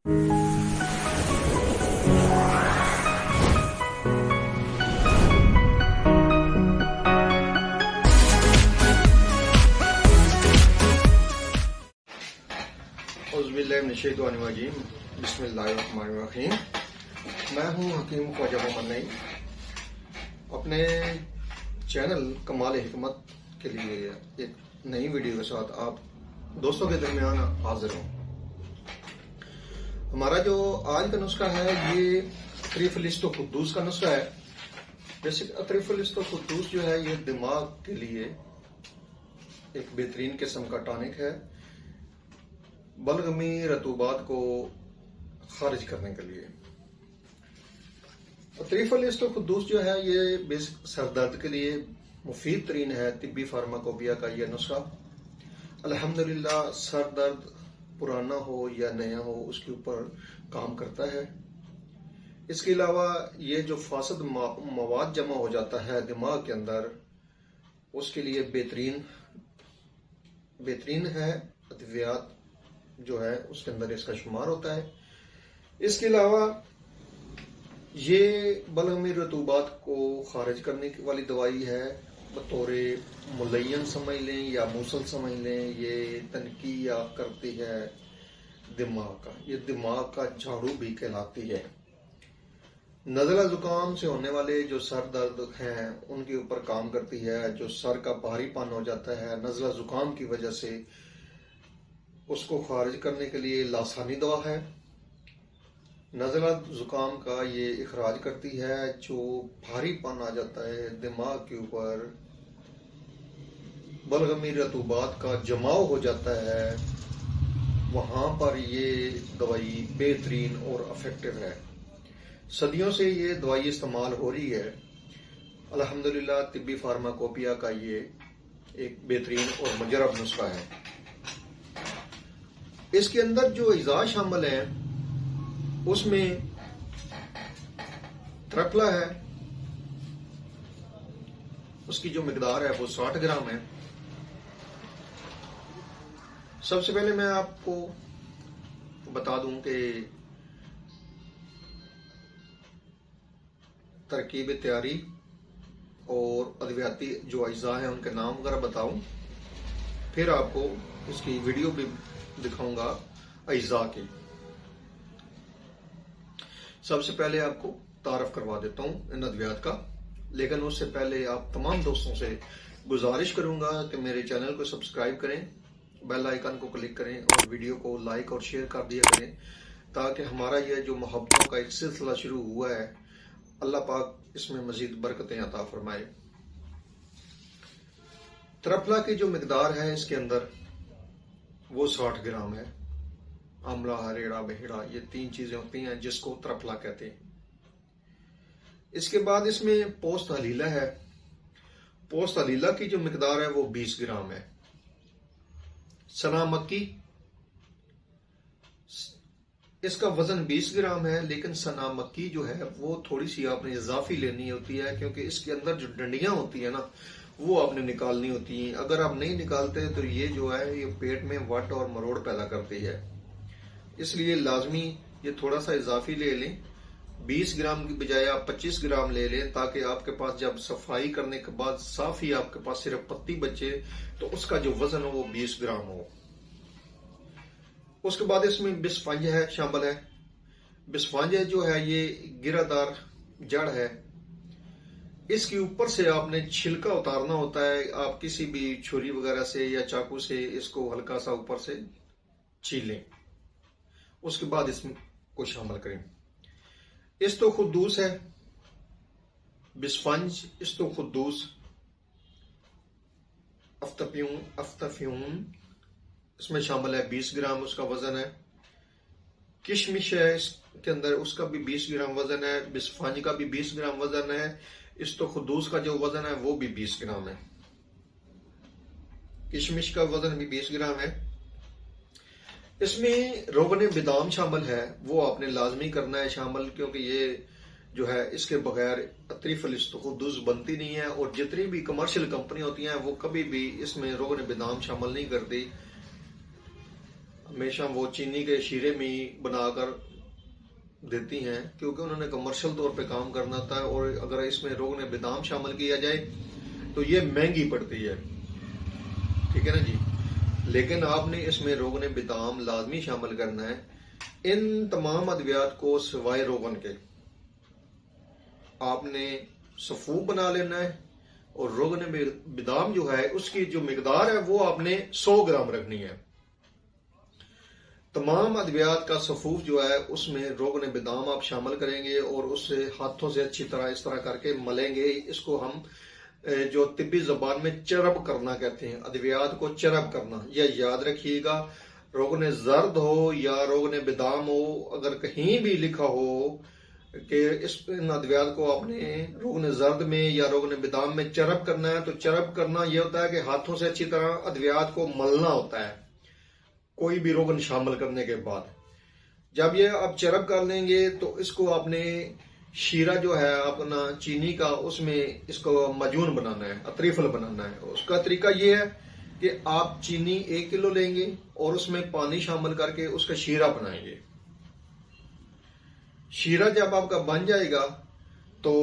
बिस्मिल्लाहिर्रहमानिर्रहीम। मैं हूं हकीम ख्वाजा मोहम्मद नईम। अपने चैनल कमाल हिकमत के लिए एक नई वीडियो के साथ आप दोस्तों के दरमियान हाजिर हूं। हमारा जो आज का नुस्खा है ये अतरीफुल कुद्दूस का नुस्खा है। बेसिक अतरीफुल कुद्दूस जो है ये दिमाग के लिए एक बेहतरीन किस्म का टॉनिक है, बलगमी रतूबात को खारिज करने के लिए। अतरीफुल कुद्दूस जो है ये बेसिक सरदर्द के लिए मुफीद तरीन है। तिब्बी फार्माकोपिया का ये नुस्खा अल्हम्दुलिल्लाह सर दर्द पुराना हो या नया हो उसके ऊपर काम करता है। इसके अलावा ये जो फासद मवाद जमा हो जाता है दिमाग के अंदर उसके लिए बेहतरीन है। अद्वियात जो है उसके अंदर इसका शुमार होता है। इसके अलावा ये बलगमी रतूबात को खारिज करने वाली दवाई है। बतौरे मुलय्यन समझ लें या मूसल समझ लें, ये तनकीया करती है दिमाग का। ये दिमाग का झाड़ू भी कहलाती है। नज़ला जुकाम से होने वाले जो सर दर्द हैं उनके ऊपर काम करती है। जो सर का भारीपन हो जाता है नज़ला जुकाम की वजह से, उसको खारिज करने के लिए लासानी दवा है। नज़ला जुकाम का ये इखराज करती है। जो भारीपन आ जाता है दिमाग के ऊपर, बलगमी रतूबात का जमाव हो जाता है, वहां पर ये दवाई बेहतरीन और इफेक्टिव है। सदियों से ये दवाई इस्तेमाल हो रही है। अल्हम्दुलिल्लाह तिब्बी फार्माकोपिया का ये एक बेहतरीन और मुजरब नुस्खा है। इसके अंदर जो अज़ा शामिल है उसमें त्रिफला है, उसकी जो मिकदार है वो 60 ग्राम है। सबसे पहले मैं आपको बता दूं कि तरकीब तैयारी और अद्वियाती जो अज़ा हैं उनके नाम वगैरह बताऊं, फिर आपको इसकी वीडियो भी दिखाऊंगा अज़ा की। सबसे पहले आपको तारफ करवा देता हूं इन अद्वियात का, लेकिन उससे पहले आप तमाम दोस्तों से गुजारिश करूंगा कि मेरे चैनल को सब्सक्राइब करें, बेल आइकन को क्लिक करें और वीडियो को लाइक और शेयर कर दिया करें, ताकि हमारा यह जो मोहब्बतों का एक सिलसिला शुरू हुआ है अल्लाह पाक इसमें मजीद बरकतें अता फरमाए। त्रिफला की जो मिकदार है इसके अंदर वो 60 ग्राम है। आमला, हरेड़ा, बहेड़ा, ये 3 चीजें होती हैं जिसको त्रिफला कहते हैं। इसके बाद इसमें पोस्त हलीला है। पोस्त हलीला की जो मिकदार है वो 20 ग्राम है। सना मक्की, इसका वजन 20 ग्राम है, लेकिन सना मक्की जो है वो थोड़ी सी आपने इजाफी लेनी होती है, क्योंकि इसके अंदर जो डंडियां होती है ना वो आपने निकालनी होती हैं। अगर आप नहीं निकालते तो ये जो है ये पेट में वट और मरोड़ पैदा करती है। इसलिए लाजमी ये थोड़ा सा इजाफी ले लें। 20 ग्राम की बजाय आप 25 ग्राम ले लें, ताकि आपके पास जब सफाई करने के बाद साफ ही आपके पास सिर्फ पत्ती बचे तो उसका जो वजन हो वो 20 ग्राम हो। उसके बाद इसमें बिस्फंज है शामिल है। बिस्फंज जो है ये गिरादार जड़ है। इसके ऊपर से आपने छिलका उतारना होता है। आप किसी भी छुरी वगैरह से या चाकू से इसको हल्का सा ऊपर से छीलें, उसके बाद इसमें को शामिल करें। इस्तोखुद्दूस है, बिस्फंज, इस्तोखुद्दूस, अफ्ताफ्यून इसमें शामिल है, 20 ग्राम उसका वजन है। किशमिश है इसके अंदर, उसका भी 20 ग्राम वजन है। बिस्फंज का भी 20 ग्राम वजन है। इस्तोखुद्दूस का जो वजन है वो भी 20 ग्राम है। किशमिश का वजन भी 20 ग्राम है। इसमें रोगन बिदाम शामिल है, वो आपने लाजमी करना है शामिल, क्योंकि ये जो है इसके बगैर अतरीफुल कुद्दूस बनती नहीं है। और जितनी भी कमर्शियल कंपनी होती हैं वो कभी भी इसमें रोगन बिदाम शामिल नहीं करती। हमेशा वो चीनी के शीरे में ही बनाकर देती हैं, क्योंकि उन्होंने कमर्शियल तौर पे काम करना था। और अगर इसमें रोगन बादाम शामिल किया जाए तो ये महंगी पड़ती है, ठीक है ना जी। लेकिन आपने इसमें रोगन बादाम लाजमी शामिल करना है। इन तमाम अद्वियात को सिवाय रोगन के आपने सफूफ बना लेना है। और रोगन बादाम जो है उसकी जो मिकदार है वो आपने 100 ग्राम रखनी है। तमाम अद्वियात का सफूफ जो है उसमें रोगन बादाम आप शामिल करेंगे और उससे हाथों से अच्छी तरह इस तरह करके मलेंगे। इसको हम जो तिब्बी जबान में चरब करना कहते हैं, अद्वियात को चरब करना। यह याद रखिएगा, रोगन जर्द हो या रोगन बादाम हो, अगर कहीं भी लिखा हो कि इन अद्वियात को आपने रोगन जर्द में या रोगन बादाम में चरब करना है, तो चरब करना यह होता है कि हाथों से अच्छी तरह अद्वियात को मलना होता है कोई भी रोगन शामिल करने के बाद। जब ये आप चरब कर लेंगे तो इसको आपने शीरा जो है अपना चीनी का, उसमें इसको मजून बनाना है, अतरीफल बनाना है। उसका तरीका ये है कि आप चीनी 1 किलो लेंगे और उसमें पानी शामिल करके उसका शीरा बनाएंगे। शीरा जब आपका बन जाएगा तो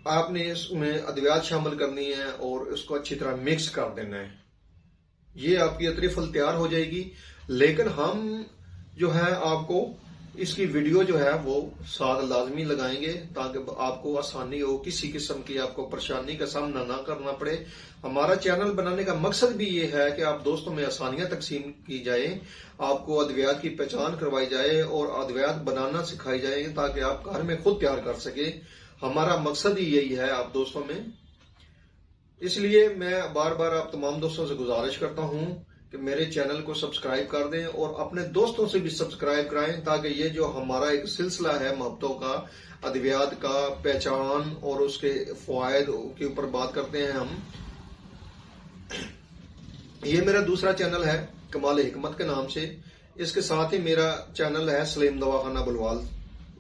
आपने इसमें अद्वियात शामिल करनी है और इसको अच्छी तरह मिक्स कर देना है। ये आपकी अतरीफल तैयार हो जाएगी। लेकिन हम जो है आपको इसकी वीडियो जो है वो साथ लाजमी लगाएंगे ताकि आपको आसानी हो, किसी किस्म की आपको परेशानी का सामना ना करना पड़े। हमारा चैनल बनाने का मकसद भी ये है कि आप दोस्तों में आसानियां तकसीम की जाए, आपको अद्वियात की पहचान करवाई जाए और अद्वियात बनाना सिखाई जाए ताकि आप घर में खुद तैयार कर सके। हमारा मकसद ही यही है आप दोस्तों में। इसलिए मैं बार बार आप तमाम दोस्तों से गुजारिश करता हूं कि मेरे चैनल को सब्सक्राइब कर दें और अपने दोस्तों से भी सब्सक्राइब कराएं, ताकि ये जो हमारा एक सिलसिला है मोहब्बतों का, अद्वियात का पहचान और उसके फवायद के ऊपर बात करते हैं हम। ये मेरा दूसरा चैनल है कमाल हिकमत के नाम से। इसके साथ ही मेरा चैनल है सलीम दवाखाना बुलवाल।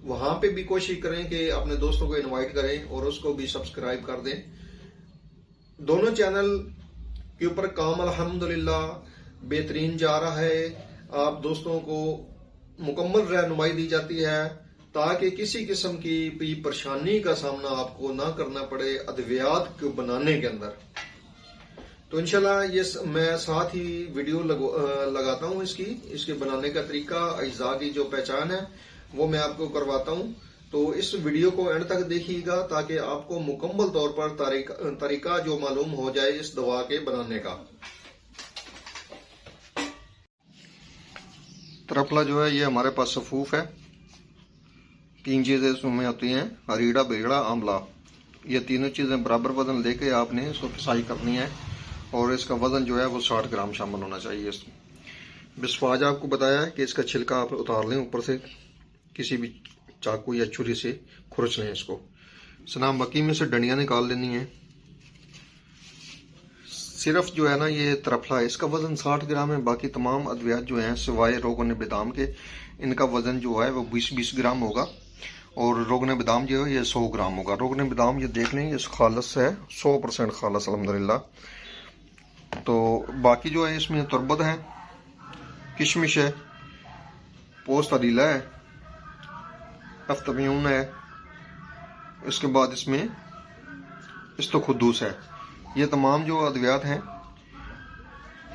वहां पे भी कोशिश करें कि अपने दोस्तों को इनवाइट करें और उसको भी सब्सक्राइब कर दें। दोनों चैनल के ऊपर काम अल्हम्दुलिल्लाह बेहतरीन जा रहा है। आप दोस्तों को मुकम्मल रहनुमाई दी जाती है ताकि किसी किस्म की भी परेशानी का सामना आपको ना करना पड़े अद्वियात को बनाने के अंदर। तो इंशाल्लाह ये मैं साथ ही वीडियो लगाता हूँ इसके बनाने का तरीका, अज्जा की जो पहचान है वो मैं आपको करवाता हूँ। तो इस वीडियो को एंड तक देखिएगा ताकि आपको मुकम्मल तौर पर तरीका जो मालूम हो जाए इस दवा के बनाने का। तरफला जो है ये हमारे पास सफूफ है। 3 चीजें इसमें होती हैं, हरीड़ा, बेड़ा, आंवला। ये तीनों चीजें बराबर वजन लेके आपने इसको पिसाई करनी है और इसका वजन जो है वो 60 ग्राम शामिल होना चाहिए इसमें। बिस्वाज आपको बताया है कि इसका छिलका आप उतार लें, ऊपर से किसी भी चाकू या छुरी से खुरच लें इसको। सनाम बकी में से डंडियां निकाल लेनी है। सिर्फ जो है ना ये तरफला है, इसका वजन 60 ग्राम है। बाकी तमाम अद्वियात जो हैं सिवाय रोगन बादाम के, इनका वजन जो है वो 20-20 ग्राम होगा और रोगन बादाम जो है ये 100 ग्राम होगा। रोगन बादाम ये देख लें, ये खालस है, 100% खालस अल्हम्दुलिल्लाह। तो बाकी जो है इसमें तुरबत है, किशमिश है, पोस्त अलीला है, अफ्तम्यून है, इसके बाद इसमें इस्तोखुद्दूस है। ये तमाम जो अद्वियात हैं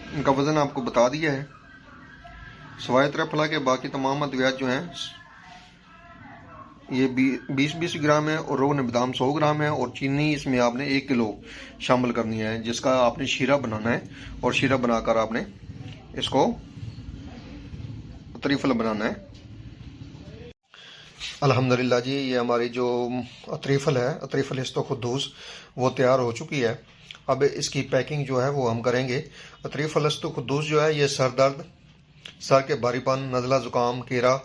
इनका वजन आपको बता दिया है। सवाए तरफला के बाकी तमाम अद्वियात जो हैं ये 20-20 ग्राम है और रोगन बादाम 100 ग्राम है और चीनी इसमें आपने 1 किलो शामिल करनी है, जिसका आपने शीरा बनाना है और शीरा बनाकर आपने इसको अतरीफल बनाना है। अल्हम्दुलिल्लाह जी, ये हमारी जो अतरीफल है, अतरीफल इस्तोखुद्दूस, वो तैयार हो चुकी है। अब इसकी पैकिंग जो है वो हम करेंगे। अतरीफल इस्तोखुद्दूस जो है ये सर दर्द, सर के भारीपन, नज़ला, ज़ुकाम, कीड़ा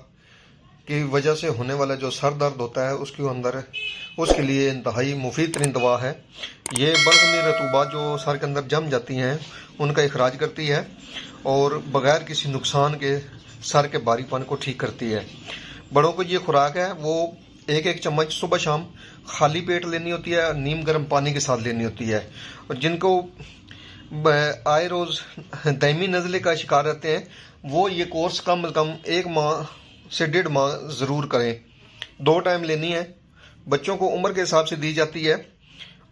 की वजह से होने वाला जो सर दर्द होता है उसके लिए इंतहाई मुफीद तरीन दवा है। ये बल्गमी रतूबात जो सर के अंदर जम जाती हैं उनका इखराज करती है और बगैर किसी नुकसान के सर के भारीपन को ठीक करती है। बड़ों को ये खुराक है वो 1-1 चम्मच सुबह शाम खाली पेट लेनी होती है, नीम गर्म पानी के साथ लेनी होती है। और जिनको आए रोज दायमी नज़ले का शिकार रहते हैं, वो ये कोर्स कम से कम 1 माह से 1.5 माह ज़रूर करें। 2 टाइम लेनी है। बच्चों को उम्र के हिसाब से दी जाती है,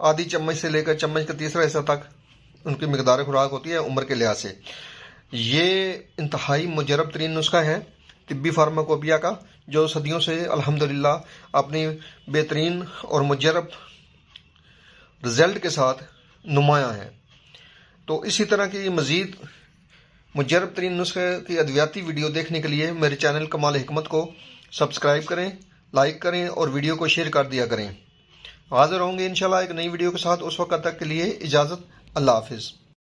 आधी चम्मच से लेकर चम्मच का तीसरा हिस्सा तक उनकी मिकदार खुराक होती है उम्र के लिहाज से। ये इंतहाई मुजरब तरीन नुस्खा है तिब्बी फार्माकोपिया का, जो सदियों से अल्हम्दुलिल्लाह अपनी बेहतरीन और मुजरब रिजल्ट के साथ नुमाया है। तो इसी तरह की मज़ीद मुजरब तरीन नुस्खे की अद्वियाती वीडियो देखने के लिए मेरे चैनल कमाल हिकमत को सब्सक्राइब करें, लाइक करें और वीडियो को शेयर कर दिया करें। हाजिर होंगे इंशाल्लाह एक नई वीडियो के साथ। उस वक्त तक के लिए इजाज़त। अल्लाह हाफिज़।